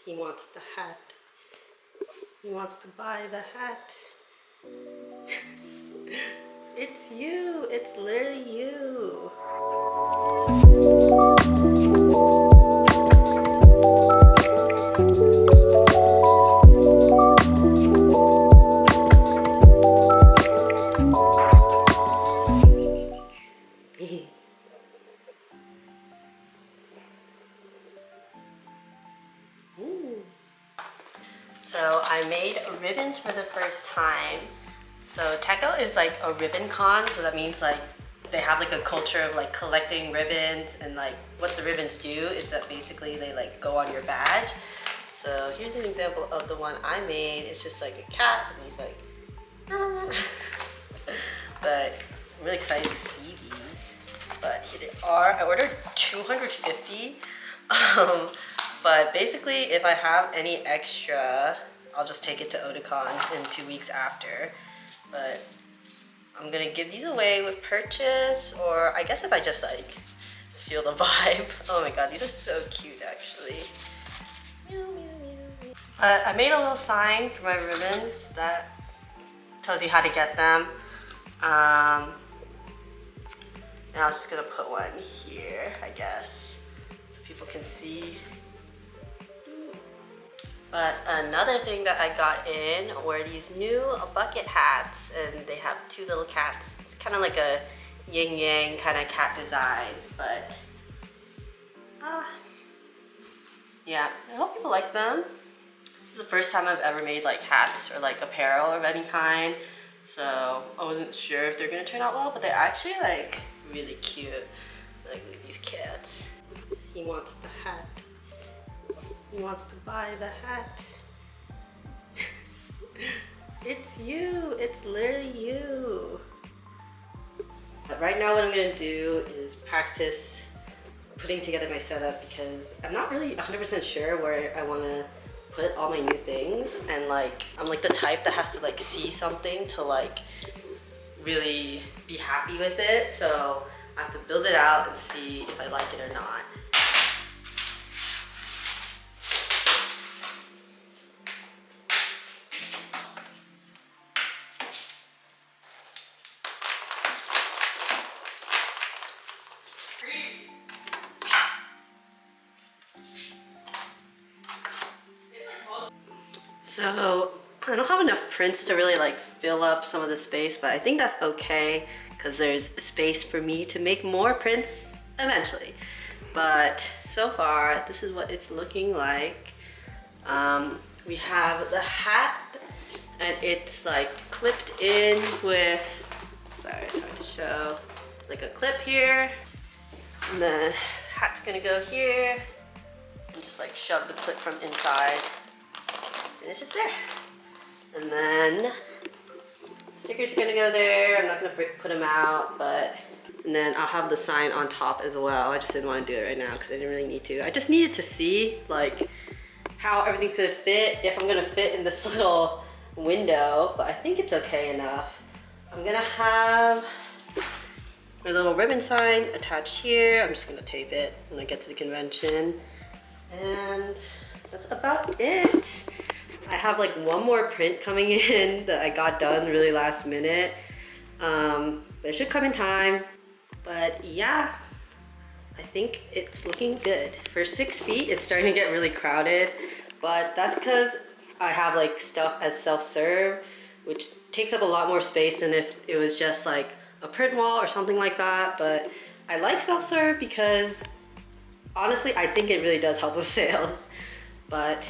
He wants the hat. He wants to buy the hat. It's you. It's literally you. So I made ribbons for the first time. So Tekko is like a ribbon con, so that means like they have like a culture of like collecting ribbons, and like what the ribbons do is that basically they like go on your badge. So here's an example of the one I made. It's just like a cat and he's like but I'm really excited to see these. But here they are. I ordered 250. But basically, if I have any extra, I'll just take it to Otakon in 2 weeks after. But I'm gonna give these away with purchase, or I guess if I just like feel the vibe. Oh my god, these are so cute actually. I made a little sign for my ribbons that tells you how to get them. And I was just gonna put one here, I guess, so people can see. But another thing that I got in were these new bucket hats, and they have two little cats. It's kind of like a yin yang kind of cat design, but yeah, I hope people like them. This is the first time I've ever made like hats or like apparel of any kind, so I wasn't sure if they're gonna turn out well, but they're actually like really cute. Like, look at these cats. He wants the hat. He wants to buy the hat. It's you. It's literally you. But right now what I'm gonna do is practice putting together my setup, because I'm not really 100% sure where I want to put all my new things, and like I'm like the type that has to like see something to like really be happy with it. So I have to build it out and see if I like it or not. So I don't have enough prints to really like fill up some of the space, but I think that's okay because there's space for me to make more prints eventually. But so far, this is what it's looking like. We have the hat, and it's like clipped in with, sorry, it's hard to show, like a clip here. And the hat's gonna go here, and just like shove the clip from inside. And it's just there. And then stickers are gonna go there. I'm not gonna put them out, but and then I'll have the sign on top as well. I just didn't want to do it right now because I didn't really need to. I just needed to see like how everything's gonna fit, if I'm gonna fit in this little window, but I think it's okay enough. I'm gonna have my little ribbon sign attached here. I'm just gonna tape it when I get to the convention. And that's about it. I have like one more print coming in that I got done really last minute. But it should come in time. But yeah, I think it's looking good. For 6 feet, it's starting to get really crowded, but that's because I have like stuff as self-serve, which takes up a lot more space than if it was just like a print wall or something like that. But I like self-serve because honestly, I think it really does help with sales. But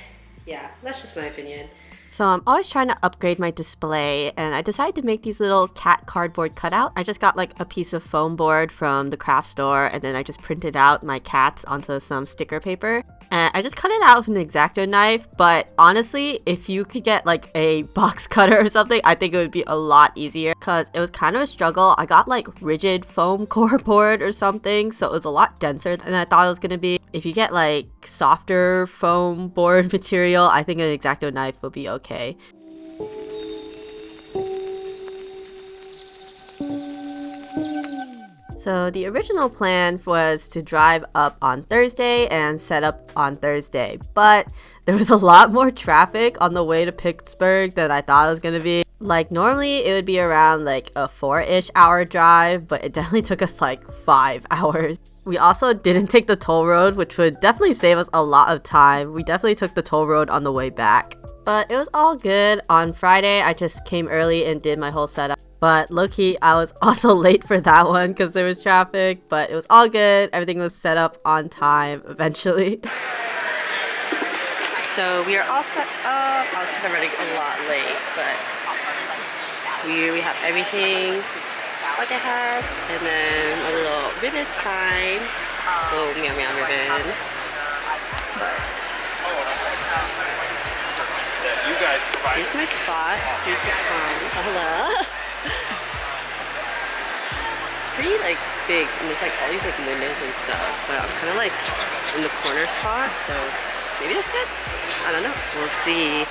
yeah, that's just my opinion. So I'm always trying to upgrade my display, and I decided to make these little cat cardboard cutout. I just got like a piece of foam board from the craft store, and then I just printed out my cats onto some sticker paper. And I just cut it out with an X-Acto knife, but honestly, if you could get like a box cutter or something, I think it would be a lot easier because it was kind of a struggle. I got like rigid foam core board or something, so it was a lot denser than I thought it was gonna be. If you get like softer foam board material, I think an X-Acto knife will be okay. So the original plan was to drive up on Thursday and set up on Thursday, but there was a lot more traffic on the way to Pittsburgh than I thought it was gonna be. Like normally it would be around like a 4-ish hour drive, but it definitely took us like 5 hours. We also didn't take the toll road, which would definitely save us a lot of time. We definitely took the toll road on the way back. But it was all good. On Friday, I just came early and did my whole setup. But low-key, I was also late for that one because there was traffic. But it was all good. Everything was set up on time eventually. So we are all set up. I was kind of running a lot late, but we have everything. Bucket hats, and then a little ribbon sign. So meow meow ribbon. But here's my spot. Here's the con. Oh, hello. It's pretty like big, and there's like all these like windows and stuff. But I'm kind of like in the corner spot, so maybe that's good. I don't know. We'll see.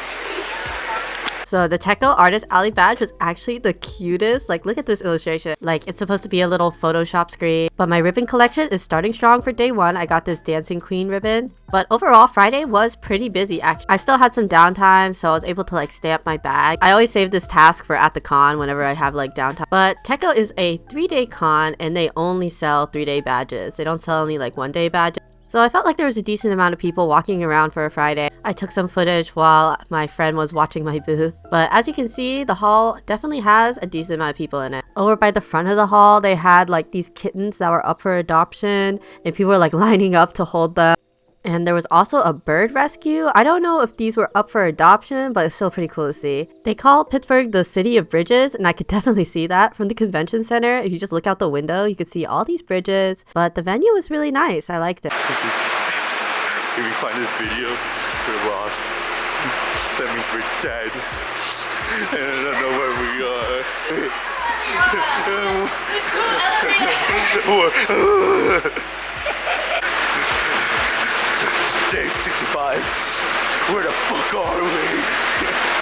So the Tekko Artist Alley badge was actually the cutest. Like, look at this illustration. Like, it's supposed to be a little Photoshop screen. But my ribbon collection is starting strong for day one. I got this Dancing Queen ribbon. But overall, Friday was pretty busy, actually. I still had some downtime, so I was able to, like, stay up my bag. I always save this task for at the con whenever I have, like, downtime. But Tekko is a 3-day con, and they only sell 3-day badges. They don't sell any, like, 1-day badges. So I felt like there was a decent amount of people walking around for a Friday. I took some footage while my friend was watching my booth. But as you can see, the hall definitely has a decent amount of people in it. Over by the front of the hall, they had like these kittens that were up for adoption, and people were like lining up to hold them. And there was also a bird rescue. I don't know if these were up for adoption, but it's still pretty cool to see. They call Pittsburgh the city of bridges, and I could definitely see that from the convention center. If you just look out the window, you could see all these bridges. But the venue was really nice. I liked it. If we find this video, we're lost. That means we're dead. And I don't know where we are. There's 2 elevators! Dave 65, where the fuck are we?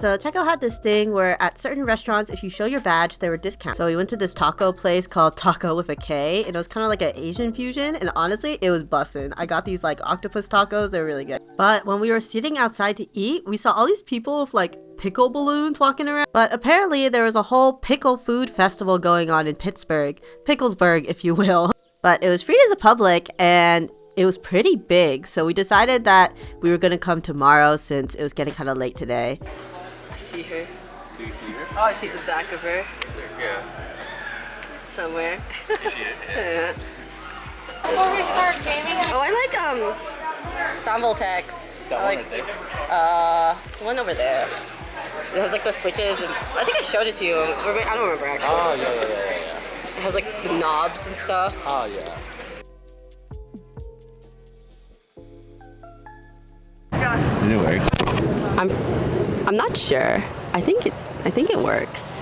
So Tekko had this thing where at certain restaurants, if you show your badge, there were discounts. So we went to this taco place called Taco with a K, and it was kind of like an Asian fusion, and honestly, it was bussin'. I got these like octopus tacos, they're really good. But when we were sitting outside to eat, we saw all these people with like pickle balloons walking around. But apparently there was a whole pickle food festival going on in Pittsburgh, Picklesburg, if you will. But it was free to the public, and it was pretty big, so we decided that we were gonna come tomorrow since it was getting kind of late today. I see her. Do you see her? Oh, I see the back of her Yeah. somewhere. You see it? Yeah. Before we start gaming. Oh, I like Samvoltex. That I like one right there? the one over there. It has like the switches, and I think I showed it to you. I don't remember actually. Oh, yeah. It has like the knobs and stuff. Oh, yeah. Did it work? I'm not sure. I think it works.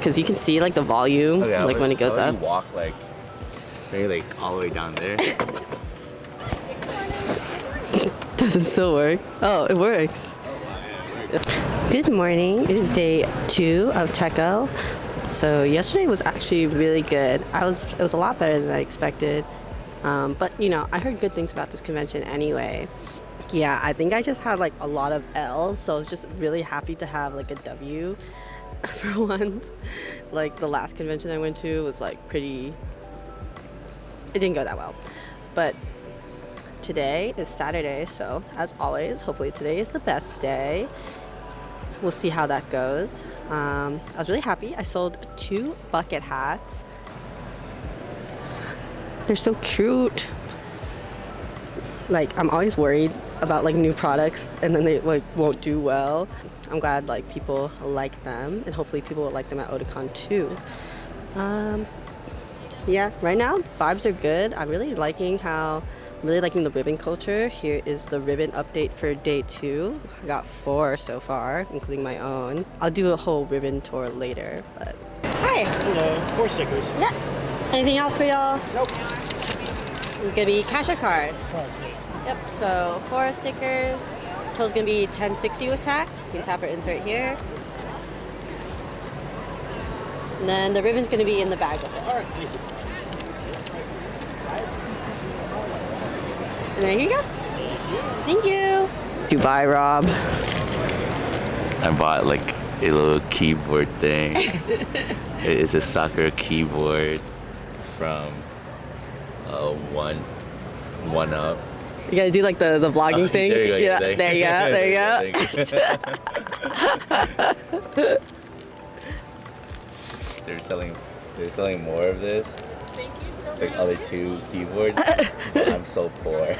Cause you can see like the volume, like when it goes up. You walk like, maybe like all the way down there. Does it still work? Oh, it works. Good morning. It is day 2 of Tekko. So yesterday was actually really good. It was a lot better than I expected. But you know, I heard good things about this convention anyway. Yeah, I think I just had like a lot of L's, so I was just really happy to have like a W for once. Like the last convention I went to was like it didn't go that well. But today is Saturday, so as always, hopefully today is the best day. We'll see how that goes. I was really happy. I sold 2 bucket hats. They're so cute. Like, I'm always worried about like new products and then they like won't do well. I'm glad like people like them, and hopefully people will like them at Otakon too. Yeah, right now vibes are good. I'm really liking the ribbon culture. Here is the ribbon update for day 2. I got 4 so far, including my own. I'll do a whole ribbon tour later, but hi. Hello, 4 stickers. Yeah. Anything else for y'all? Nope. It's gonna be cash or card. Card, please. Yep, so 4 stickers. Total's gonna be $10.60 with tax. You can tap or insert here. And then the ribbon's gonna be in the bag with it. All right, thank you. And there you go. Thank you. Did you buy, Rob? I bought like a little keyboard thing. It's a soccer keyboard from one up. You gotta do like the vlogging thing. There you go. Yeah, Thank there you go. There you go. They're selling more of this. Thank you so much. Like other two keyboards. I'm so poor.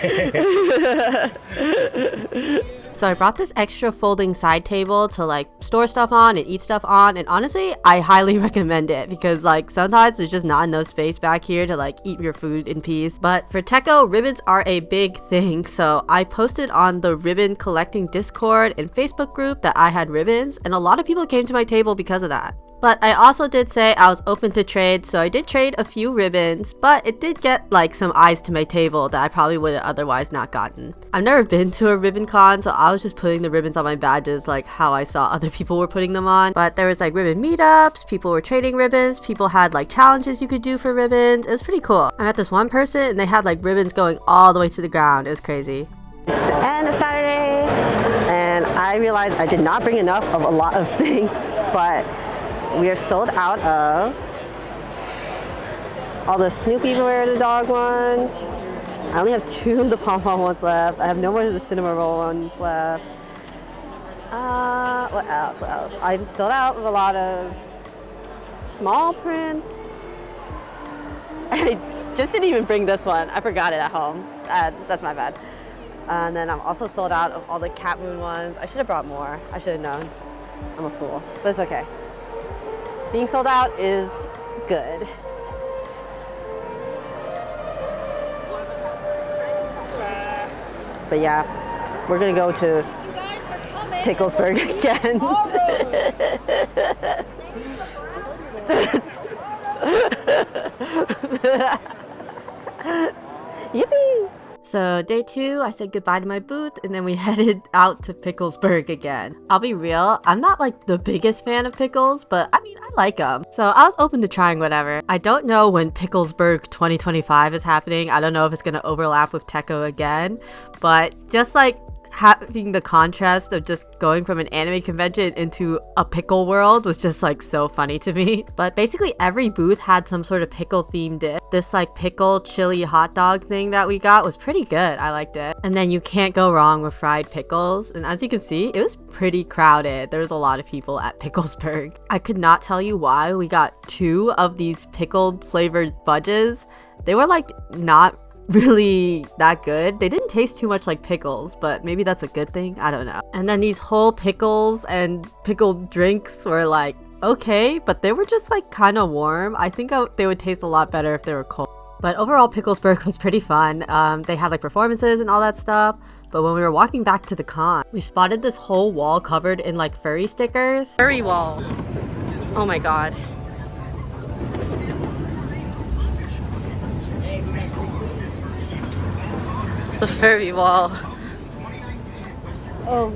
So I brought this extra folding side table to like store stuff on and eat stuff on, and honestly I highly recommend it because like sometimes there's just not enough space back here to like eat your food in peace. But for Tekko, ribbons are a big thing, so I posted on the ribbon collecting Discord and Facebook group that I had ribbons, and a lot of people came to my table because of that. But I also did say I was open to trade, so I did trade a few ribbons, but it did get like some eyes to my table that I probably would have otherwise not gotten. I've never been to a ribbon con, so I was just putting the ribbons on my badges like how I saw other people were putting them on. But there was like ribbon meetups, people were trading ribbons, people had like challenges you could do for ribbons. It was pretty cool. I met this one person and they had like ribbons going all the way to the ground. It was crazy. It's the end of Saturday, and I realized I did not bring enough of a lot of things, but we are sold out of all the Snoopy Bear the dog ones. I only have 2 of the pom-pom ones left. I have no more of the cinnamon roll ones left. What else? I'm sold out of a lot of small prints. I just didn't even bring this one. I forgot it at home. That's my bad. And then I'm also sold out of all the Cat Moon ones. I should have brought more. I should have known. I'm a fool, but it's okay. Being sold out is good. But yeah, we're gonna go to Picklesburg again. Yippee! So day 2, I said goodbye to my booth, and then we headed out to Picklesburg again. I'll be real, I'm not like the biggest fan of pickles, but I mean, I like them. So I was open to trying whatever. I don't know when Picklesburg 2025 is happening. I don't know if it's gonna overlap with Tekko again, but just like having the contrast of just going from an anime convention into a pickle world was just like so funny to me. But basically every booth had some sort of pickle themed dip. This like pickle chili hot dog thing that we got was pretty good. I liked it. And then you can't go wrong with fried pickles. And as you can see, it was pretty crowded. There was a lot of people at Picklesburg. I could not tell you why we got 2 of these pickled flavored fudges. They were like not really that good. They didn't taste too much like pickles, but maybe that's a good thing. I don't know. And then these whole pickles and pickled drinks were like okay, but they were just like kind of warm. I think they would taste a lot better if they were cold. But overall, Picklesburg was pretty fun. They had like performances and all that stuff. But when we were walking back to the con, we spotted this whole wall covered in like furry stickers. Furry wall. Oh my god. The furry wall. Oh.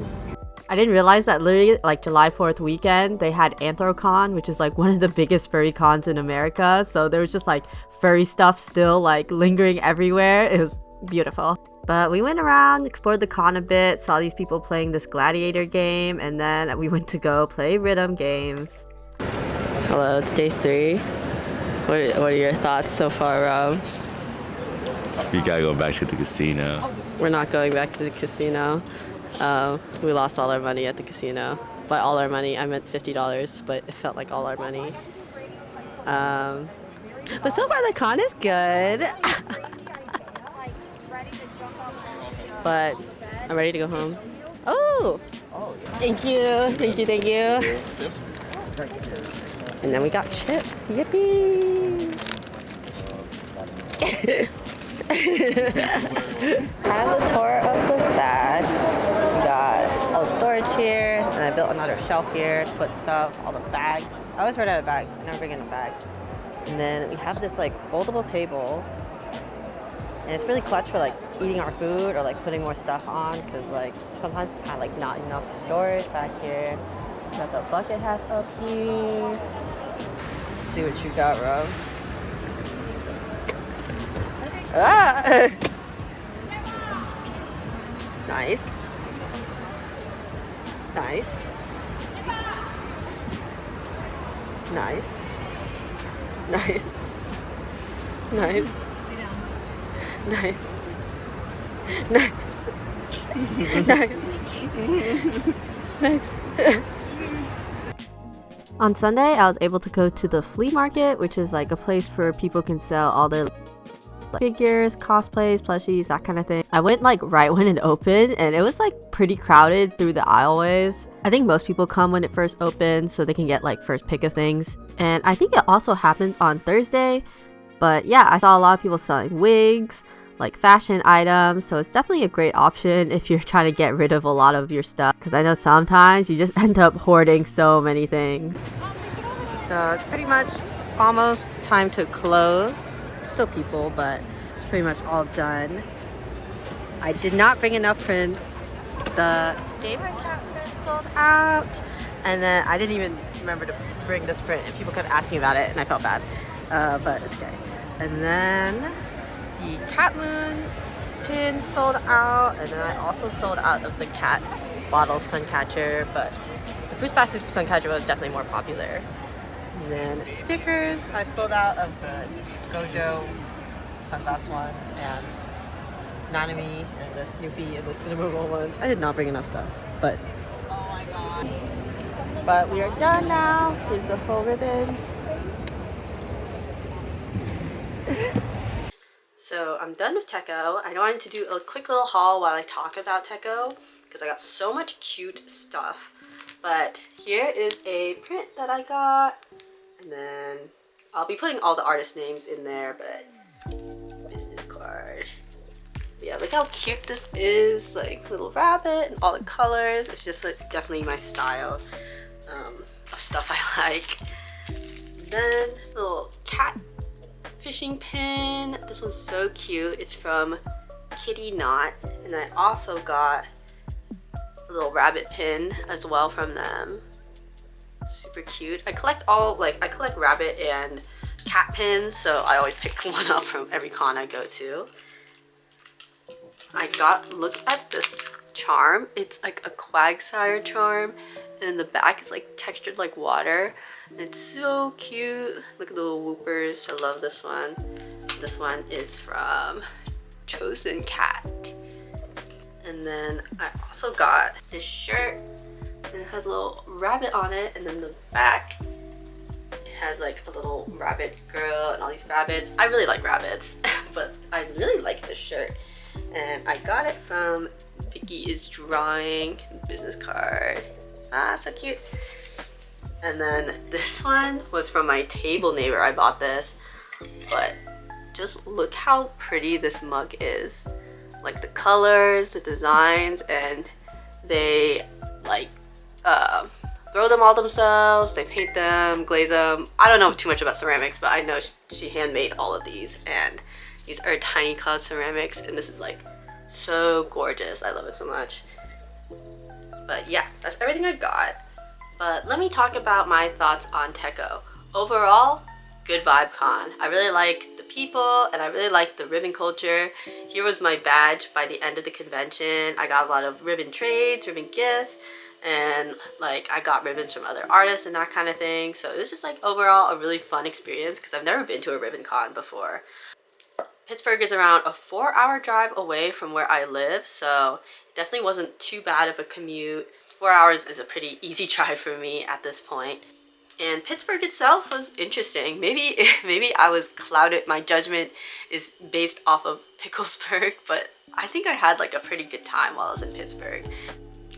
I didn't realize that literally like July 4th weekend they had Anthrocon, which is like one of the biggest furry cons in America. So there was just like furry stuff still like lingering everywhere. It was beautiful. But we went around, explored the con a bit, saw these people playing this gladiator game, and then we went to go play rhythm games. Hello, it's day 3. What are your thoughts so far, Rob? We gotta go back to the casino. We're not going back to the casino. We lost all our money at the casino. By all our money, I meant $50, but it felt like all our money. But so far the con is good. But I'm ready to go home. Oh! Thank you. Thank you. And then we got chips. Yippee! Kind of the tour of the bag. We got all the storage here, and I built another shelf here to put stuff, all the bags. I always run out of bags, I never bring enough bags. And then we have this like foldable table, and it's really clutch for like eating our food or like putting more stuff on, because like sometimes it's kind of like not enough storage back here. Got the bucket hats up here. see what you got, Rob. Ah! Nice. Nice. Nice. Nice. Nice. Nice. Nice. Nice. Nice. On Sunday, I was able to go to the flea market, which is like a place where people can sell all their figures, cosplays, plushies, that kind of thing. I went like right when it opened, and it was like pretty crowded through the aisleways. I think most people come when it first opens so they can get like first pick of things. And I think it also happens on Thursday. But yeah, I saw a lot of people selling wigs, like fashion items, so it's definitely a great option if you're trying to get rid of a lot of your stuff, because I know sometimes you just end up hoarding so many things. So it's pretty much almost time to close. Still people, but it's pretty much all done. I did not bring enough prints. The gamer cat print sold out, and then I didn't even remember to bring this print, and people kept asking about it and I felt bad, but it's okay. And then the cat moon pin sold out, and then I also sold out of the cat bottle sun catcher, but the Fruits Basket sun catcher was definitely more popular. And then stickers, I sold out of the Gojo sunglass one, and Nanami, and the Snoopy, and the cinnamon roll one. I did not bring enough stuff, but we are done now. Here's the faux ribbon. So I'm done with Tekko. I wanted to do a quick little haul while I talk about Tekko, because I got so much cute stuff. But here is a print that I got, and then I'll be putting all the artist names in there, but business card. Yeah, look how cute this is, like little rabbit and all the colors. It's just like definitely my style of stuff I like. Then little cat fishing pin. This one's so cute. It's from Kitty Knot, and I also got a little rabbit pin as well from them. Super cute. I collect rabbit and cat pins, so I always pick one up from every con I go to. Look at this charm. It's like a Quagsire charm, and in the back it's like textured like water. And it's so cute. Look at the little whoopers. I love this one. This one is from Chosen Cat. And then I also got this shirt. And it has a little rabbit on it, and then the back it has like a little rabbit girl and all these rabbits. I really like rabbits, but I really like this shirt. And I got it from Vicky is Drawing business card. Ah, so cute. And then this one was from my table neighbor. I bought this, but just look how pretty this mug is. Like the colors, the designs, and they like throw them all themselves. They paint them, glaze them. I don't know too much about ceramics, but I know she handmade all of these, and these are tiny cloud ceramics, and this is like so gorgeous. I love it so much. But yeah, that's everything I got. But let me talk about my thoughts on Tekko. Overall, good vibe con. I really like the people, and I really like the ribbon culture. Here was my badge by the end of the convention. I got a lot of ribbon trades, ribbon gifts, and like I got ribbons from other artists and that kind of thing. So it was just like overall a really fun experience, because I've never been to a ribbon con before. Pittsburgh is around a 4-hour drive away from where I live, so it definitely wasn't too bad of a commute. 4 hours is a pretty easy drive for me at this point. And Pittsburgh itself was interesting. Maybe I was clouded. My judgment is based off of Picklesburg, but I think I had like a pretty good time while I was in Pittsburgh.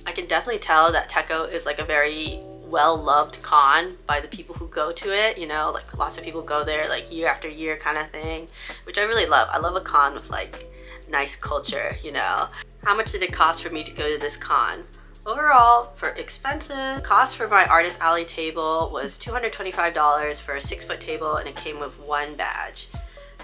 I can definitely tell that Tekko is like a very well-loved con by the people who go to it, you know, like lots of people go there like year after year kind of thing, which I really love. I love a con with like nice culture, you know. How much did it cost for me to go to this con? Overall, for expenses, cost for my Artist Alley table was $225 for a 6-foot table, and it came with 1 badge.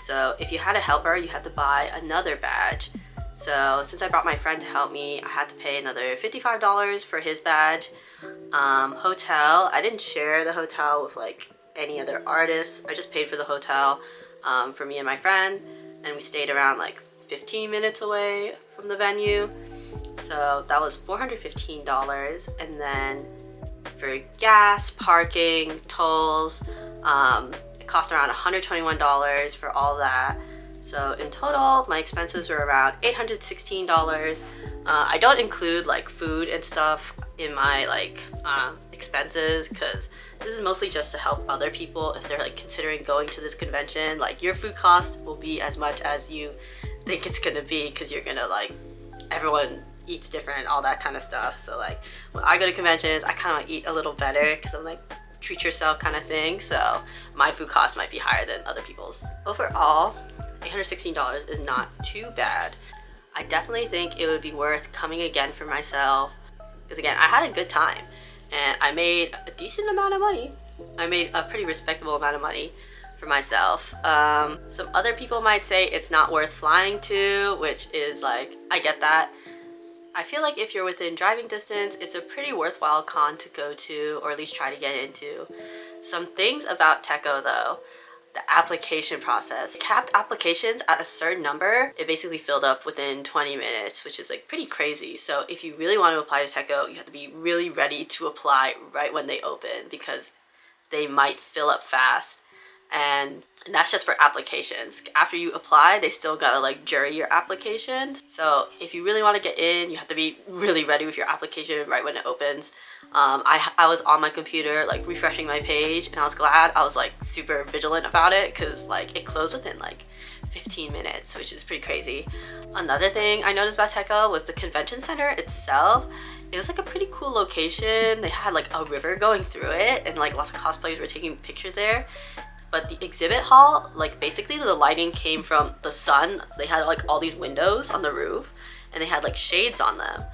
So if you had a helper, you had to buy another badge. So since I brought my friend to help me, I had to pay another $55 for his badge. Hotel, I didn't share the hotel with like any other artists. I just paid for the hotel for me and my friend, and we stayed around like 15 minutes away from the venue. So that was $415, and then for gas, parking, tolls, it cost around $121 for all that. So in total, my expenses were around $816. I don't include like food and stuff in my like expenses, because this is mostly just to help other people if they're like considering going to this convention. Like, your food cost will be as much as you think it's gonna be, because you're gonna like, everyone eats different, all that kind of stuff. So like, when I go to conventions, I kind of eat a little better because I'm like, treat yourself kind of thing. So my food cost might be higher than other people's. Overall, $816 is not too bad. I definitely think it would be worth coming again for myself, because again, I had a good time and I made a decent amount of money. I made a pretty respectable amount of money for myself. Some other people might say it's not worth flying to, which is like, I get that. I feel like if you're within driving distance, it's a pretty worthwhile con to go to, or at least try to get into. Some things about Tekko though: the application process. It capped applications at a certain number. It basically filled up within 20 minutes, which is like pretty crazy. So if you really want to apply to Tekko, you have to be really ready to apply right when they open, because they might fill up fast. And that's just for applications. After you apply, they still gotta like jury your applications. So if you really want to get in, you have to be really ready with your application right when it opens. I was on my computer like refreshing my page, and I was glad I was like super vigilant about it, because like it closed within like 15 minutes, which is pretty crazy. Another thing I noticed about Tekko was the convention center itself. It was like a pretty cool location. They had like a river going through it, and like lots of cosplayers were taking pictures there. But the exhibit hall, like basically the lighting came from the sun. They had like all these windows on the roof, and they had like shades on them.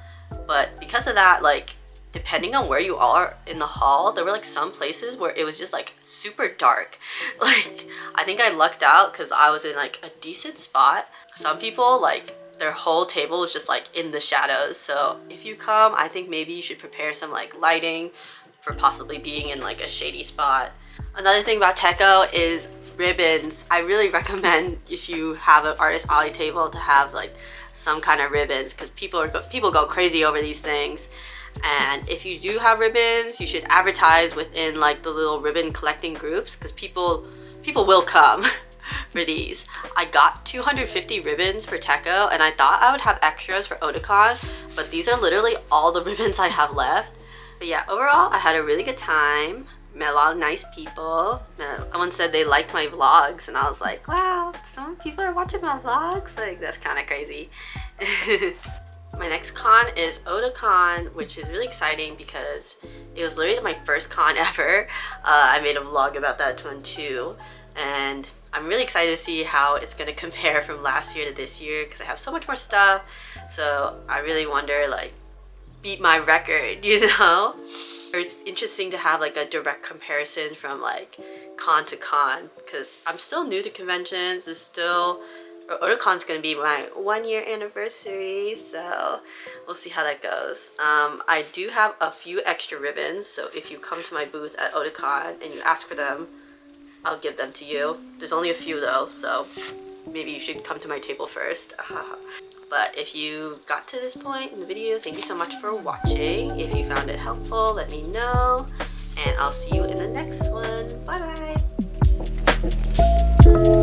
But because of that, like depending on where you are in the hall, there were like some places where it was just like super dark. Like, I think I lucked out because I was in like a decent spot. Some people, like their whole table was just like in the shadows. So if you come, I think maybe you should prepare some like lighting for possibly being in like a shady spot. Another thing about Tekko is ribbons. I really recommend, if you have an artist alley table, to have like some kind of ribbons, because people go crazy over these things. And if you do have ribbons, you should advertise within like the little ribbon collecting groups, because people will come for these. I got 250 ribbons for Tekko, and I thought I would have extras for Otakon, but these are literally all the ribbons I have left. But yeah, overall, I had a really good time. Met a lot of nice people. Someone said they liked my vlogs, and I was like, wow, some people are watching my vlogs? Like, that's kind of crazy. My next con is Otakon, which is really exciting because it was literally my first con ever. I made a vlog about that one too, and I'm really excited to see how it's going to compare from last year to this year, because I have so much more stuff. So I really wonder, like, beat my record, you know? It's interesting to have like a direct comparison from like con to con, because I'm still new to conventions. Otakon's gonna be my 1-year anniversary, so we'll see how that goes. I do have a few extra ribbons, so if you come to my booth at Otakon and you ask for them, I'll give them to you. There's only a few though, so maybe you should come to my table first. But if you got to this point in the video, thank you so much for watching. If you found it helpful, let me know, and I'll see you in the next one. Bye bye.